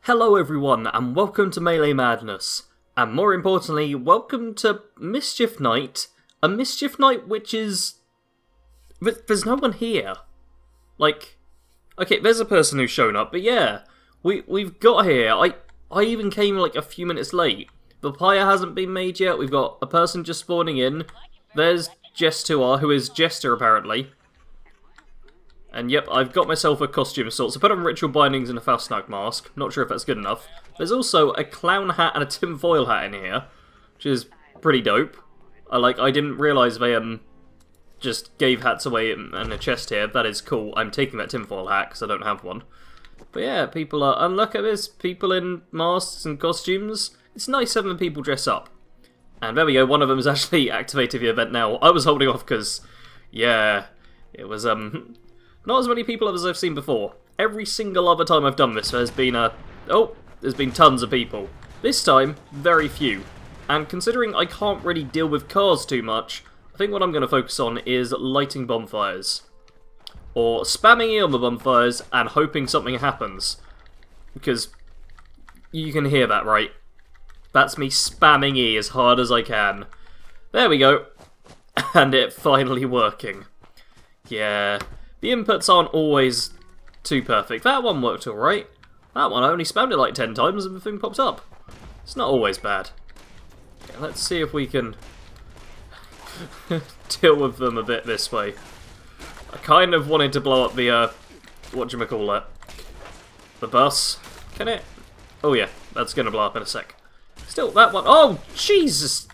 Hello everyone, and welcome to Melee Madness. And more importantly, welcome to Mischief Night. A Mischief Night which is... There's no one here. Like, okay, there's a person who's shown up, but yeah. We've got here. I even came like a few minutes late. The pyre hasn't been made yet, we've got a person just spawning in. There's Jess2R, who is Jester apparently. And yep, I've got myself a costume of sorts. I put on ritual bindings and a Faustnag mask. Not sure if that's good enough. There's also a clown hat and a tinfoil hat in here, which is pretty dope. I didn't realise they just gave hats away and a chest here. That is cool. I'm taking that tinfoil hat because I don't have one. But yeah, people are... And look at this. People in masks and costumes. It's nice having people dress up. And there we go. One of them has actually activated the event now. I was holding off because, yeah, it was not as many people as I've seen before. Every single other time I've done this, there's been there's been tons of people. This time, very few. And considering I can't really deal with cars too much, I think what I'm going to focus on is lighting bonfires. Or spamming E on the bonfires and hoping something happens. Because you can hear that, right? That's me spamming E as hard as I can. There we go. And it finally working. Yeah. The inputs aren't always too perfect. That one worked alright. That one I only spammed it like 10 times and the thing popped up. It's not always bad. Okay, let's see if we can deal with them a bit this way. I kind of wanted to blow up the, whatchamacallit, the bus. Can it? Oh yeah, that's going to blow up in a sec. Still, that one. Oh, Jesus!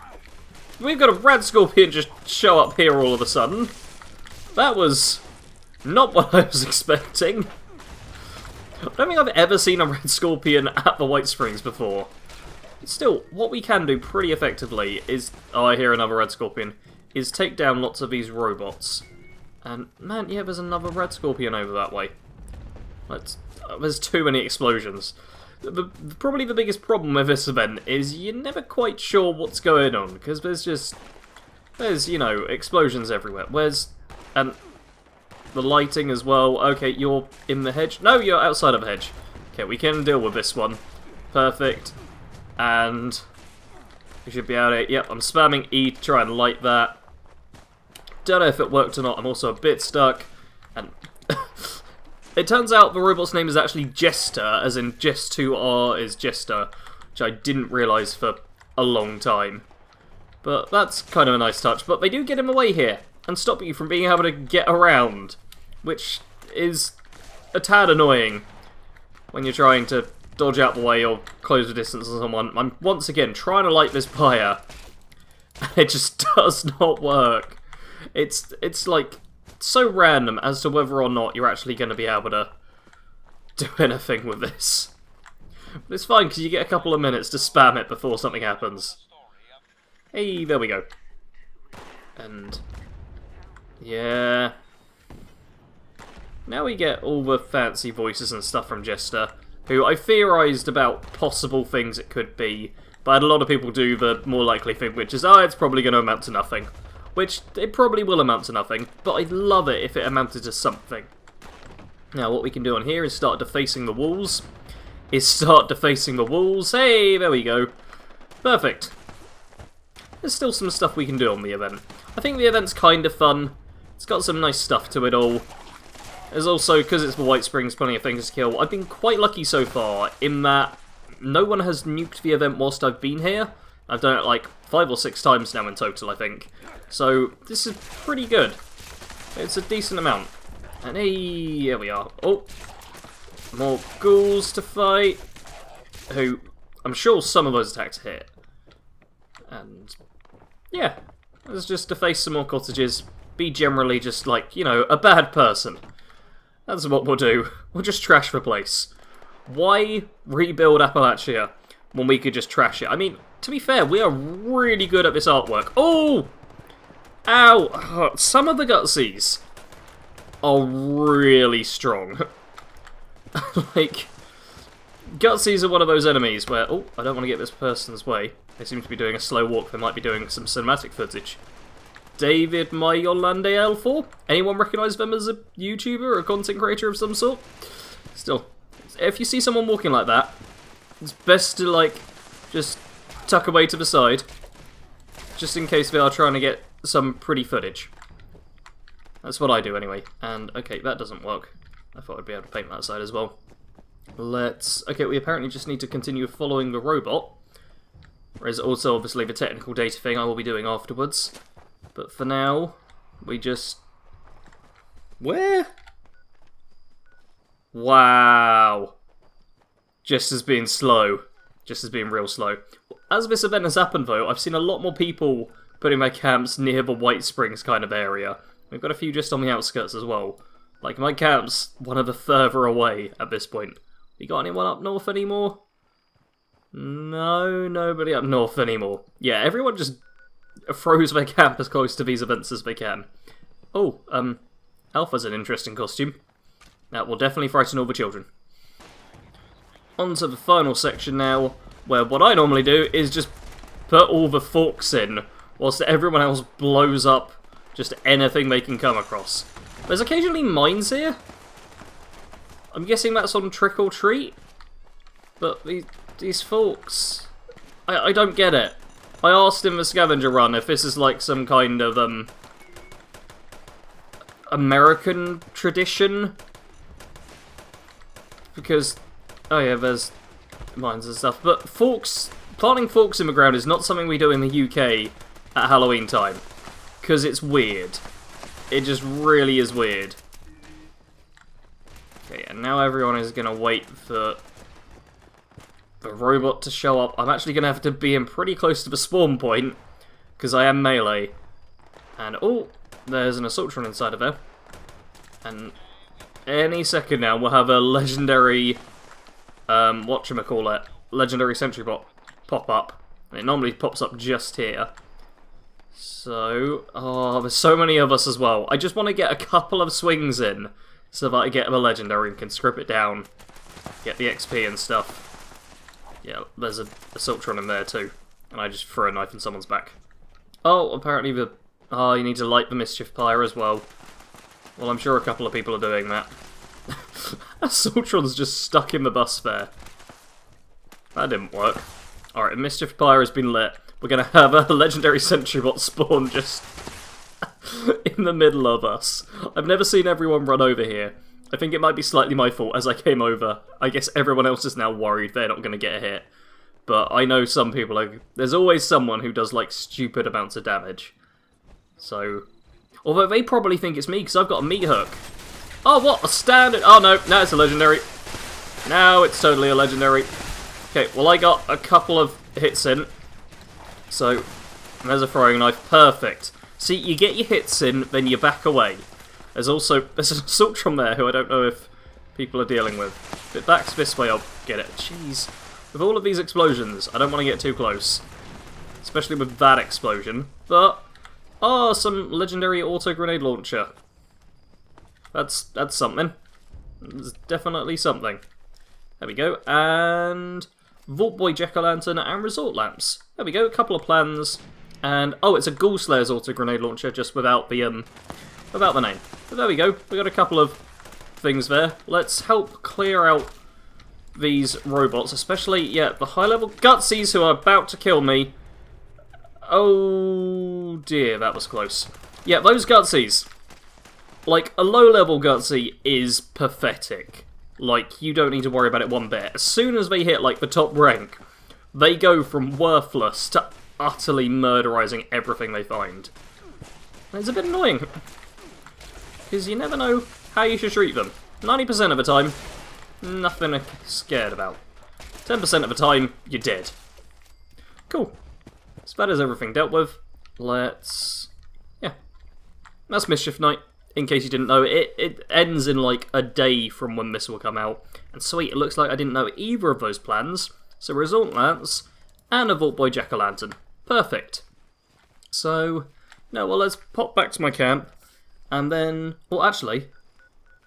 We've got a Rad Scorpion just show up here all of a sudden. That was not what I was expecting. I don't think I've ever seen a Red Scorpion at the White Springs before. Still, what we can do pretty effectively is... Oh, I hear another Red Scorpion. Is take down lots of these robots. And, man, yeah, there's another Red Scorpion over that way. There's too many explosions. Probably the biggest problem with this event is you're never quite sure what's going on. Because there's, you know, explosions everywhere. And the lighting as well. Okay, you're in the hedge. No, you're outside of a hedge. Okay, we can deal with this one. Perfect. And we should be able to... Yep, I'm spamming E to try and light that. Don't know if it worked or not. I'm also a bit stuck. And it turns out the robot's name is actually Jester, as in Jess2R is Jester, which I didn't realise for a long time. But that's kind of a nice touch. But they do get him away here and stop you from being able to get around, which is a tad annoying when you're trying to dodge out the way or close the distance on someone. I'm once again trying to light this pyre, and it just does not work. It's like so random as to whether or not you're actually going to be able to do anything with this. But it's fine because you get a couple of minutes to spam it before something happens. Hey, there we go. And yeah. Now we get all the fancy voices and stuff from Jester, who I theorised about possible things it could be, but a lot of people do the more likely thing, which is, it's probably going to amount to nothing. Which, it probably will amount to nothing, but I'd love it if it amounted to something. Now, what we can do on here is start defacing the walls. Hey, there we go. Perfect. There's still some stuff we can do on the event. I think the event's kind of fun. It's got some nice stuff to it all. There's also, because it's the White Springs, plenty of things to kill. I've been quite lucky so far in that no one has nuked the event whilst I've been here. I've done it like 5 or 6 times now in total, I think. So, this is pretty good. It's a decent amount. And hey, here we are. Oh, more ghouls to fight. Who, I'm sure some of those attacks hit. And, yeah. Let's just deface some more cottages. Be generally just like, you know, a bad person. That's what we'll do. We'll just trash the place. Why rebuild Appalachia when we could just trash it? I mean, to be fair, we are really good at this artwork. Oh! Ow! Some of the gutsies are really strong. Like, gutsies are one of those enemies where... Oh, I don't want to get this person's way. They seem to be doing a slow walk. They might be doing some cinematic footage. David Mayolande L4? Anyone recognise them as a YouTuber or a content creator of some sort? Still, if you see someone walking like that, It's best to, like, just tuck away to the side, just in case they are trying to get some pretty footage. That's what I do anyway. And, okay, that doesn't work. I thought I'd be able to paint that side as well. Okay, we apparently just need to continue following the robot. There's also, obviously, the technical data thing I will be doing afterwards. But for now, we just... Where? Wow. Just as being slow. Just as being real slow. As this event has happened, though, I've seen a lot more people putting their camps near the White Springs kind of area. We've got a few just on the outskirts as well. Like, my camp's one of the further away at this point. You got anyone up north anymore? No, nobody up north anymore. Yeah, everyone just throws their camp as close to these events as they can. Oh, Alpha's an interesting costume. That will definitely frighten all the children. On to the final section now, where what I normally do is just put all the forks in, whilst everyone else blows up just anything they can come across. There's occasionally mines here. I'm guessing that's on Trick or Treat. But these forks... I don't get it. I asked in the scavenger run if this is like some kind of, American tradition. Because... Oh yeah, there's mines and stuff. But forks... Planting forks in the ground is not something we do in the UK at Halloween time. Because it's weird. It just really is weird. Okay, and now everyone is going to wait for the robot to show up. I'm actually going to have to be in pretty close to the spawn point, because I am melee. And, oh, there's an Assaultron inside of there. And any second now, we'll have a legendary, whatchamacallit, legendary sentry bot pop up. And it normally pops up just here. So, oh, there's so many of us as well. I just want to get a couple of swings in, so that I get a legendary and can script it down, get the XP and stuff. Yeah, there's a Assaultron in there too, and I just throw a knife in someone's back. Oh, apparently you need to light the Mischief Pyre as well. Well, I'm sure a couple of people are doing that. Assaultron's just stuck in the bus there. That didn't work. Alright, Mischief Pyre has been lit. We're going to have a legendary sentry bot spawn just in the middle of us. I've never seen everyone run over here. I think it might be slightly my fault as I came over. I guess everyone else is now worried they're not going to get a hit. But I know some people are... There's always someone who does, like, stupid amounts of damage. So... Although they probably think it's me because I've got a meat hook. Oh, what? A standard... Oh, no. Now it's a legendary. Now it's totally a legendary. Okay, well, I got a couple of hits in. So, there's a throwing knife. Perfect. See, you get your hits in, then you back away. There's an Assaultron there who I don't know if people are dealing with. If it backs this way, I'll get it. Jeez. With all of these explosions, I don't want to get too close. Especially with that explosion. But, oh, some legendary auto-grenade launcher. That's something. It's definitely something. There we go. And... Vault Boy Jack-o'-lantern and resort lamps. There we go, a couple of plans. And, oh, it's a Ghoul Slayer's auto-grenade launcher, just without the name. But there we go, we got a couple of things there. Let's help clear out these robots, especially, yeah, the high-level gutsies who are about to kill me. Oh dear, that was close. Yeah, those gutsies. Like, a low-level gutsy is pathetic. Like, you don't need to worry about it one bit. As soon as they hit, like, the top rank, they go from worthless to utterly murderizing everything they find. And it's a bit annoying. Because you never know how you should treat them. 90% of the time, nothing to be scared about. 10% of the time, you're dead. Cool. So that is everything dealt with. Let's... Yeah. That's Mischief Night. In case you didn't know, it ends in like a day from when this will come out. And sweet, it looks like I didn't know either of those plans. So Resort Lance and a Vault Boy Jack-o'-lantern. Perfect. So, no, well, let's pop back to my camp. And then, well, actually,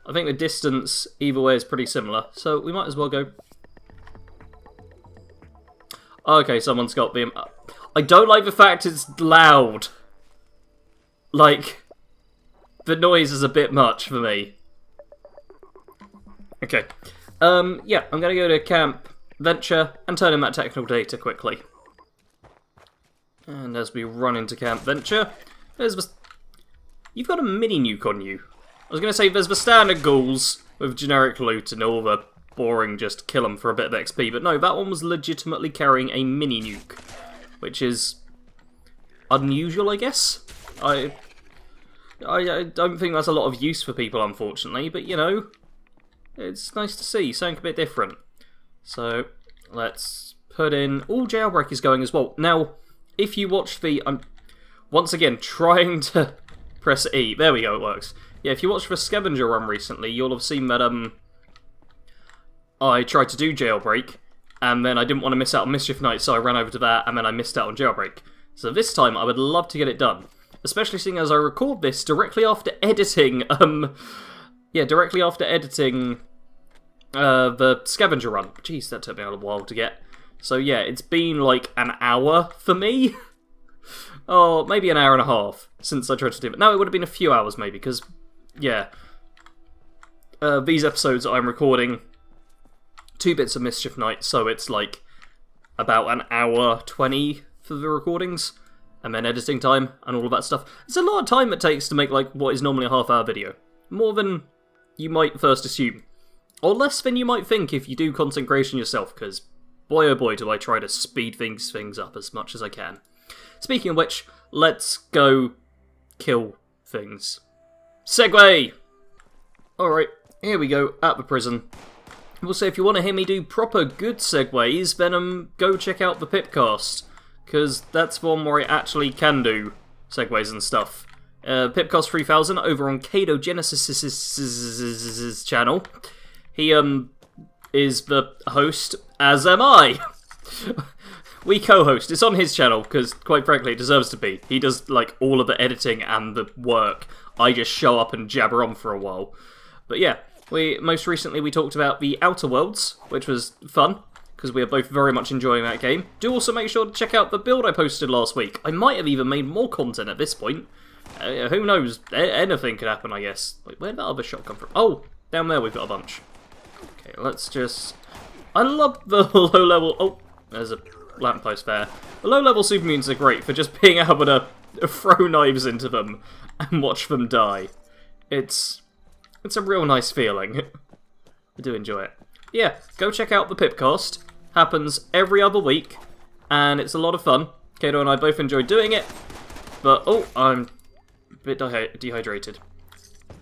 I think the distance either way is pretty similar. So we might as well go... Okay, someone's got the... I don't like the fact it's loud. Like... The noise is a bit much for me. Okay. Yeah, I'm going to go to camp venture and turn in that technical data quickly. And as we run into Camp Venture, there's the... You've got a mini nuke on you. I was going to say there's the standard ghouls with generic loot and all the boring just kill them for a bit of XP, but no, that one was legitimately carrying a mini nuke, which is unusual, I guess. I don't think that's a lot of use for people, unfortunately, but you know, it's nice to see something a bit different. So let's put in... All Jailbreak is going as well. Now, if you watch the... I'm once again trying to press E. There we go, it works. Yeah, if you watched the Scavenger run recently, you'll have seen that I tried to do Jailbreak, and then I didn't want to miss out on Mischief Night, so I ran over to that, and then I missed out on Jailbreak. So this time, I would love to get it done. Especially seeing as I record this directly after editing, directly after editing the Scavenger run. Jeez, that took me a while to get. So yeah, it's been like an hour for me. Oh, maybe an hour and a half since I tried to do it. No, it would have been a few hours maybe, because, yeah. These episodes I'm recording 2 bits of Mischief Night, so it's like about an hour 20 for the recordings, and then editing time, and all of that stuff. It's a lot of time it takes to make like what is normally a half-hour video. More than you might first assume. Or less than you might think if you do content creation yourself, because boy oh boy do I try to speed things up as much as I can. Speaking of which, let's go kill things. Segway! Alright, here we go, at the prison. We'll say if you want to hear me do proper good segues, then go check out the Pipcast, because that's one where I actually can do segues and stuff. Pipcast 3000 over on Kado Genesis's channel. He is the host, as am I. We co-host. It's on his channel, because, quite frankly, it deserves to be. He does, like, all of the editing and the work. I just show up and jabber on for a while. But yeah, most recently we talked about the Outer Worlds, which was fun, because we are both very much enjoying that game. Do also make sure to check out the build I posted last week. I might have even made more content at this point. Who knows? Anything could happen, I guess. Wait, where did that other shot come from? Oh, down there we've got a bunch. Okay, let's just... I love the low-level... Oh, there's a lamppost there. The low-level super mutants are great for just being able to throw knives into them and watch them die. It's a real nice feeling. I do enjoy it. Yeah, go check out the Pipcast. Happens every other week, and it's a lot of fun. Kato and I both enjoy doing it, but oh, I'm a bit dehydrated.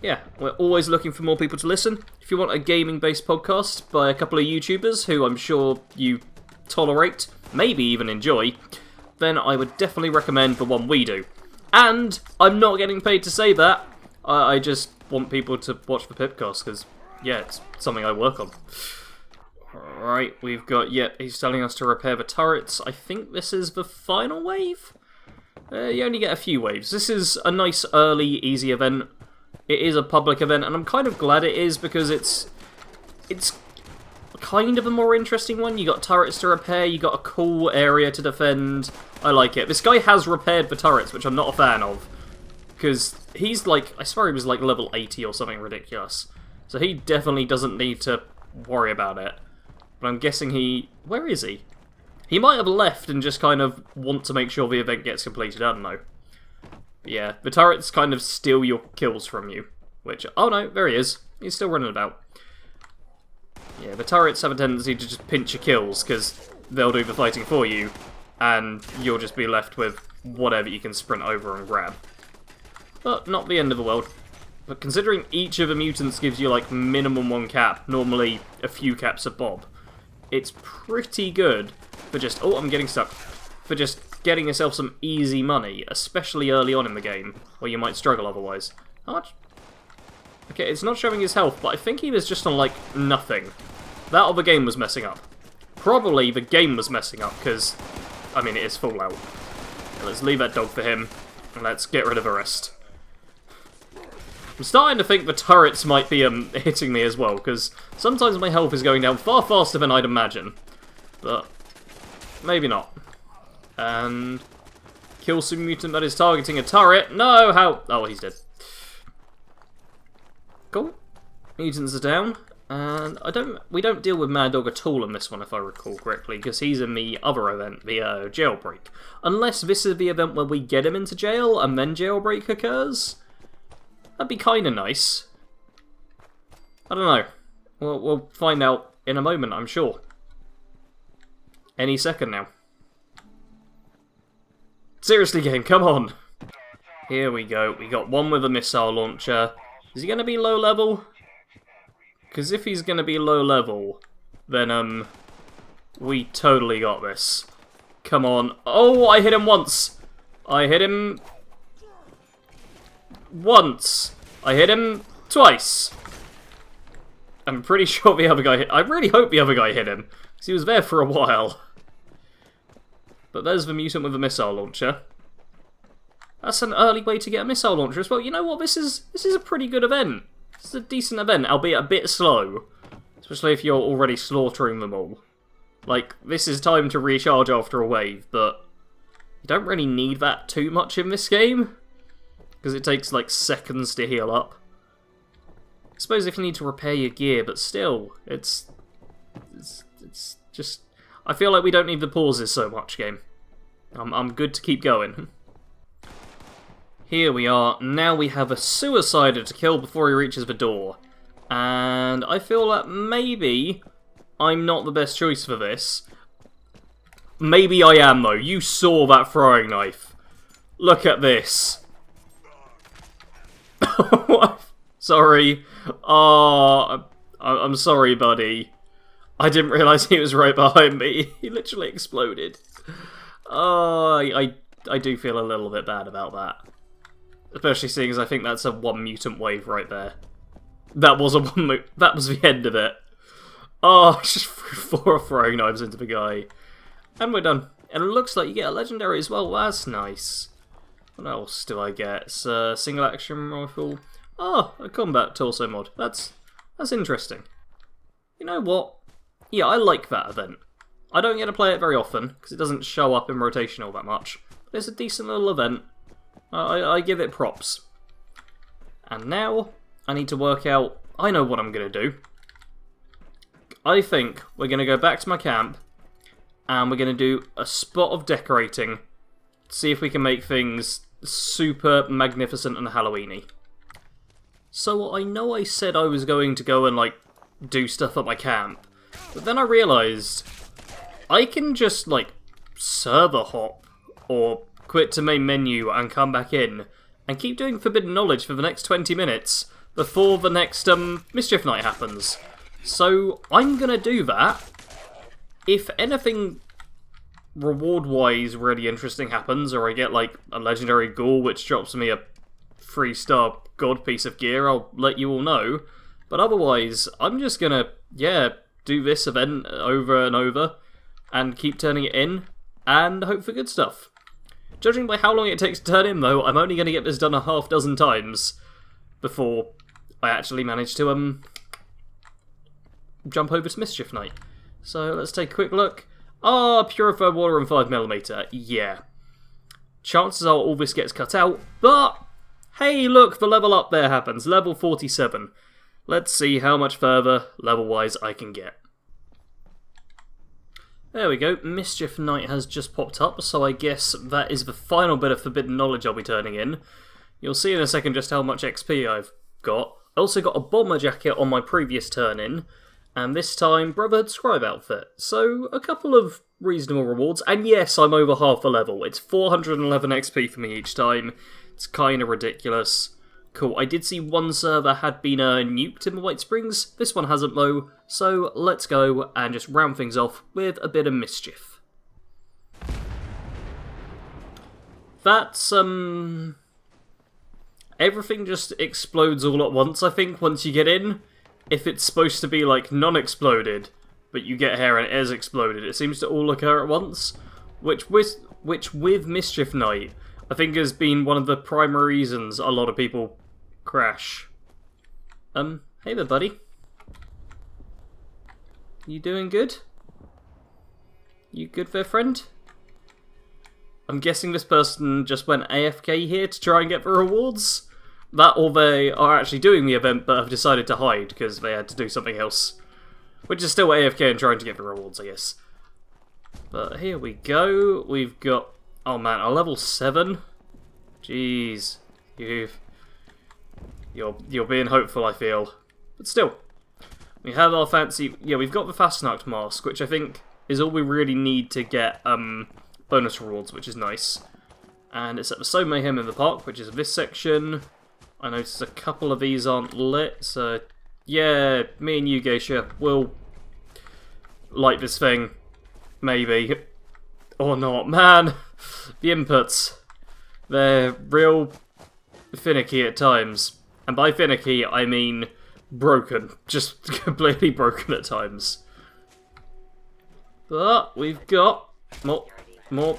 Yeah, we're always looking for more people to listen. If you want a gaming-based podcast by a couple of YouTubers who I'm sure you tolerate, maybe even enjoy, then I would definitely recommend the one we do. And I'm not getting paid to say that. I just want people to watch the Pipcast, because, yeah, it's something I work on. Alright, we've got, he's telling us to repair the turrets. I think this is the final wave? You only get a few waves. This is a nice, early, easy event. It is a public event, and I'm kind of glad it is, because it's kind of a more interesting one. You got turrets to repair, you got a cool area to defend. I like it. This guy has repaired the turrets, which I'm not a fan of, because he's like, I swear he was like level 80 or something ridiculous. So he definitely doesn't need to worry about it. But I'm guessing where is he? He might have left and just kind of want to make sure the event gets completed, I don't know. But yeah, the turrets kind of steal your kills from you, which, oh no, there he is. He's still running about. Yeah, the turrets have a tendency to just pinch your kills, because they'll do the fighting for you, and you'll just be left with whatever you can sprint over and grab. But not the end of the world. But considering each of the mutants gives you like minimum 1 cap, normally a few caps a bob, it's pretty good for just... Oh, I'm getting stuck. For just getting yourself some easy money, especially early on in the game, where you might struggle otherwise. How much? Okay, it's not showing his health, but I think he was just on, like, nothing. That or the game was messing up. Probably the game was messing up, because, I mean, it is Fallout. Okay, let's leave that dog for him, and let's get rid of the rest. I'm starting to think the turrets might be hitting me as well, because sometimes my health is going down far faster than I'd imagine. But maybe not. And kill some mutant that is targeting a turret. No, how? Oh, he's dead. Cool. Mutants are down. And we don't deal with Mad Dog at all in this one, if I recall correctly, because he's in the other event, the jailbreak. Unless this is the event where we get him into jail and then jailbreak occurs. That'd be kind of nice. I don't know. We'll find out in a moment, I'm sure. Any second now. Seriously, game, come on! Here we go. We got one with a missile launcher. Is he going to be low level? Because if he's going to be low level, then, we totally got this. Come on. Oh, I hit him once! I hit him... once! I hit him twice! I'm pretty sure the other guy hit... I really hope the other guy hit him, because he was there for a while. But there's the mutant with a missile launcher. That's an early way to get a missile launcher as well. You know what? This is a pretty good event. This is a decent event, albeit a bit slow. Especially if you're already slaughtering them all. Like, this is time to recharge after a wave, but you don't really need that too much in this game. Because it takes, like, seconds to heal up. I suppose if you need to repair your gear, but still, it's just... I feel like we don't need the pauses so much, game. I'm good to keep going. Here we are. Now we have a suicider to kill before he reaches the door. And I feel that maybe I'm not the best choice for this. Maybe I am, though. You saw that throwing knife. Look at this. Sorry. Oh, I'm sorry, buddy. I didn't realise he was right behind me. He literally exploded. Oh, I do feel a little bit bad about that. Especially seeing as I think that's a one mutant wave right there. That was that was the end of it. Oh, just threw 4 throwing knives into the guy. And we're done. And it looks like you get a legendary as well. That's nice. What else do I get? It's a single action rifle. Oh, a combat torso mod. That's interesting. You know what? Yeah, I like that event. I don't get to play it very often, because it doesn't show up in rotation all that much. But it's a decent little event. I give it props. And now, I need to work out... I know what I'm going to do. I think we're going to go back to my camp, and we're going to do a spot of decorating, see if we can make things super magnificent and Halloween-y. So I know I said I was going to go and, like, do stuff at my camp, but then I realised I can just, like, server hop, or quit to main menu and come back in, and keep doing Forbidden Knowledge for the next 20 minutes before the next Mischief Night happens. So I'm gonna do that. If anything reward-wise really interesting happens, or I get, like, a legendary ghoul which drops me a 3-star god piece of gear, I'll let you all know. But otherwise, I'm just gonna, yeah, do this event over and over, and keep turning it in, and hope for good stuff. Judging by how long it takes to turn in, though, I'm only going to get this done a half dozen times before I actually manage to jump over to Mischief Night. So let's take a quick look. Ah, purified water and 5mm. Yeah. Chances are all this gets cut out, but hey, look, the level up there happens. Level 47. Let's see how much further, level-wise, I can get. There we go, Mischief Night has just popped up, so I guess that is the final bit of Forbidden Knowledge I'll be turning in. You'll see in a second just how much XP I've got. I also got a bomber jacket on my previous turn-in, and this time Brotherhood Scribe outfit. So, a couple of reasonable rewards, and yes, I'm over half the level. It's 411 XP for me each time. It's kinda ridiculous. Cool, I did see one server had been nuked in the White Springs. This one hasn't though, so let's go and just round things off with a bit of mischief. That's, everything just explodes all at once, I think, once you get in. If it's supposed to be, like, non-exploded, but you get here and it is exploded, it seems to all occur at once. Which with Mischief Night, I think has been one of the primary reasons a lot of people crash. Hey there, buddy. You doing good? You good there, friend? I'm guessing this person just went AFK here to try and get the rewards? That or they are actually doing the event but have decided to hide because they had to do something else. Which is still AFK and trying to get the rewards, I guess. But here we go. We've got... Oh man, a level 7? Jeez. You're being hopeful, I feel. But still. We have our fancy... Yeah, we've got the Fastnacht mask, which I think is all we really need to get bonus rewards, which is nice. And it's at the So Mayhem in the Park, which is this section. I noticed a couple of these aren't lit, so... Yeah, me and you, Geisha, will light this thing. Maybe. Or not. Man, the inputs. They're real finicky at times. And by finicky, I mean broken. Just completely broken at times. But we've got more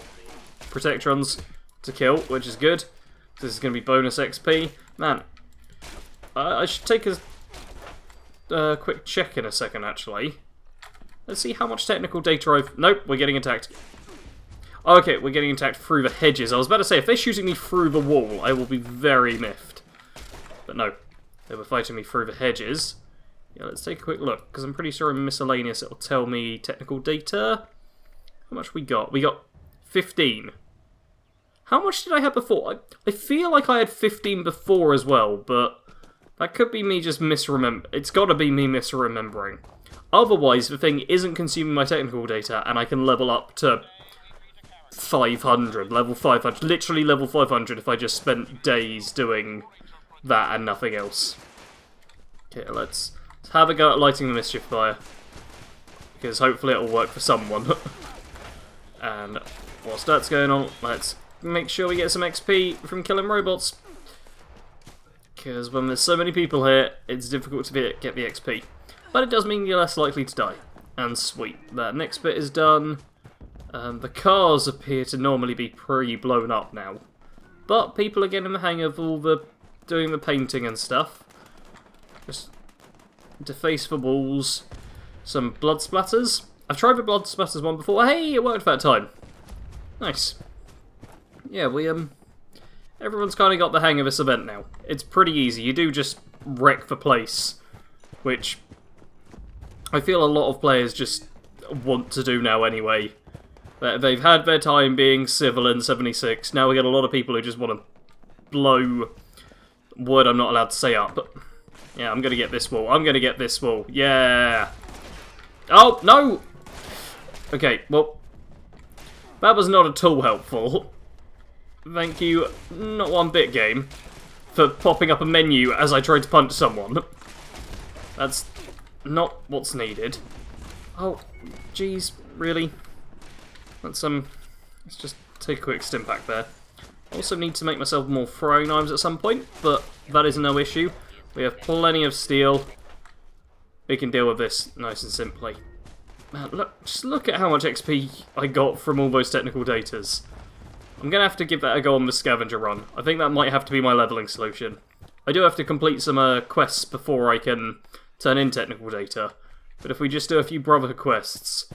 Protectrons to kill, which is good. This is going to be bonus XP. Man, I should take a quick check in a second, actually. Let's see how much technical data I've... Nope, we're getting attacked. Oh, okay, we're getting attacked through the hedges. I was about to say, if they're shooting me through the wall, I will be very miffed. But no, they were fighting me through the hedges. Yeah, let's take a quick look, because I'm pretty sure in miscellaneous it'll tell me technical data. How much we got? We got 15. How much did I have before? I feel like I had 15 before as well, but that could be me just misremembering. It's got to be me misremembering. Otherwise, the thing isn't consuming my technical data, and I can level up to 500, level 500, literally level 500 if I just spent days doing that and nothing else. Okay, let's have a go at lighting the Mischief fire, because hopefully it'll work for someone. And whilst that's going on, let's make sure we get some XP from killing robots, because when there's so many people here, it's difficult to get the XP. But it does mean you're less likely to die. And sweet, that next bit is done. The cars appear to normally be pretty blown up now. But people are getting the hang of all the doing the painting and stuff. Just deface the walls. Some blood splatters. I've tried the blood splatters one before. Hey, it worked that time. Nice. Yeah, everyone's kind of got the hang of this event now. It's pretty easy. You do just wreck the place, which I feel a lot of players just want to do now anyway. They've had their time being civil in 76. Now we get a lot of people who just want to blow word I'm not allowed to say up. But yeah, I'm going to get this wall. I'm going to get this wall. Yeah. Oh, no! Okay, well, that was not at all helpful. Thank you, not one bit, game, for popping up a menu as I tried to punch someone. That's not what's needed. Oh, jeez, really? Let's just take a quick stim pack there. I also need to make myself more throwing knives at some point, but that is no issue. We have plenty of steel. We can deal with this nice and simply. Man, just look at how much XP I got from all those technical datas. I'm going to have to give that a go on the scavenger run. I think that might have to be my leveling solution. I do have to complete some quests before I can turn in technical data. But if we just do a few Brotherhood quests,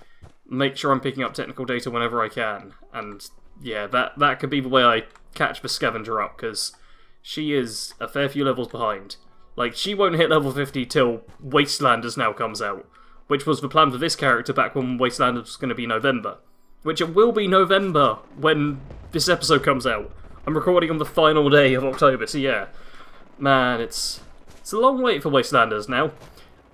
make sure I'm picking up technical data whenever I can. And yeah, that could be the way I catch the scavenger up, because she is a fair few levels behind. Like, she won't hit level 50 till Wastelanders now comes out, which was the plan for this character back when Wastelanders was going to be November. Which it will be November when this episode comes out. I'm recording on the final day of October, so yeah. Man, it's a long wait for Wastelanders now.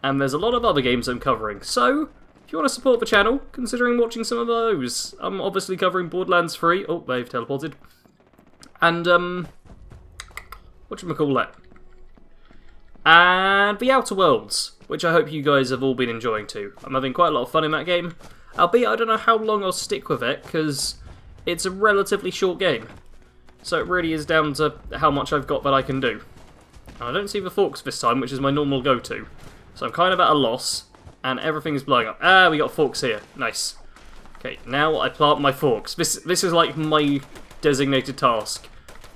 And there's a lot of other games I'm covering, so if you want to support the channel, considering watching some of those. I'm obviously covering Borderlands 3. Oh, they've teleported. And, whatchamacallit? And The Outer Worlds, which I hope you guys have all been enjoying too. I'm having quite a lot of fun in that game. Albeit, I don't know how long I'll stick with it, because it's a relatively short game. So it really is down to how much I've got that I can do. And I don't see the forks this time, which is my normal go-to. So I'm kind of at a loss, and everything is blowing up. Ah, we got forks here. Nice. Okay, now I plant my forks. This is like my designated task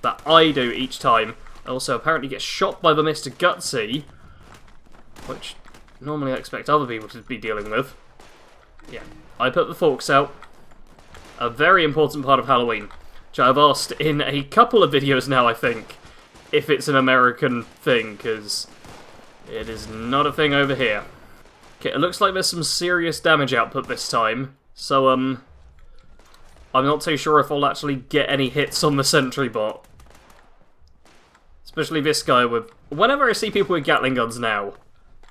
that I do each time. I also apparently get shot by the Mr. Gutsy, which normally I expect other people to be dealing with. Yeah, I put the forks out. A very important part of Halloween, which I've asked in a couple of videos now, I think. if it's an American thing, because it is not a thing over here. Okay, it looks like there's some serious damage output this time, so, I'm not too sure if I'll actually get any hits on the sentry bot. Especially this guy with... Whenever I see people with Gatling guns now,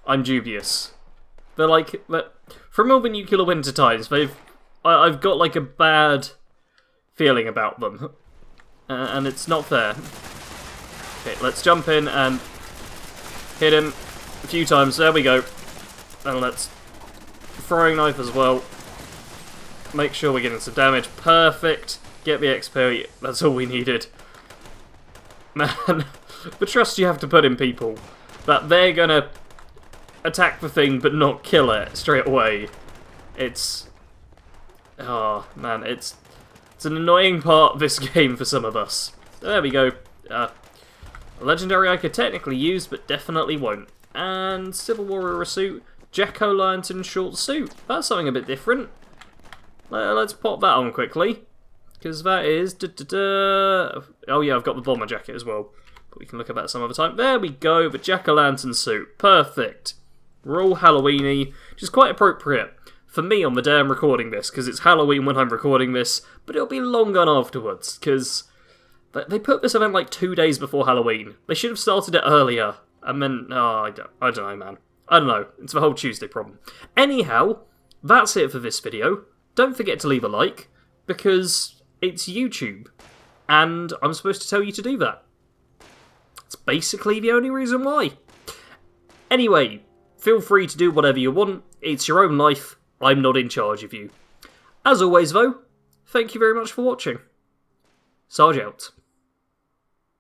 I'm dubious. They're like... From all the nuclear winter times, I've got like a bad feeling about them. And it's not fair. Okay, let's jump in and hit him a few times. There we go. And let's... Throwing knife as well. Make sure we're getting some damage. Perfect. Get the XP. That's all we needed. Man, the trust you have to put in people. That they're gonna attack the thing but not kill it straight away. It's... Oh, man, it's an annoying part of this game for some of us. There we go. A legendary I could technically use, but definitely won't. And Civil Warrior suit. Jack-o'-lantern short suit. That's something a bit different. Let's pop that on quickly. Because that is... Oh yeah, I've got the bomber jacket as well. But we can look at that some other time. There we go, the jack-o'-lantern suit. Perfect. We're all Halloween-y, which is quite appropriate for me on the day I'm recording this, because it's Halloween when I'm recording this, but it'll be long gone afterwards, because they put this event like 2 days before Halloween. They should have started it earlier, and then... Oh, I don't know, man. I don't know. It's the whole Tuesday problem. Anyhow, that's it for this video. Don't forget to leave a like, because it's YouTube, and I'm supposed to tell you to do that. It's basically the only reason why. Anyway, feel free to do whatever you want. It's your own life. I'm not in charge of you. As always, though, thank you very much for watching. Sarge out.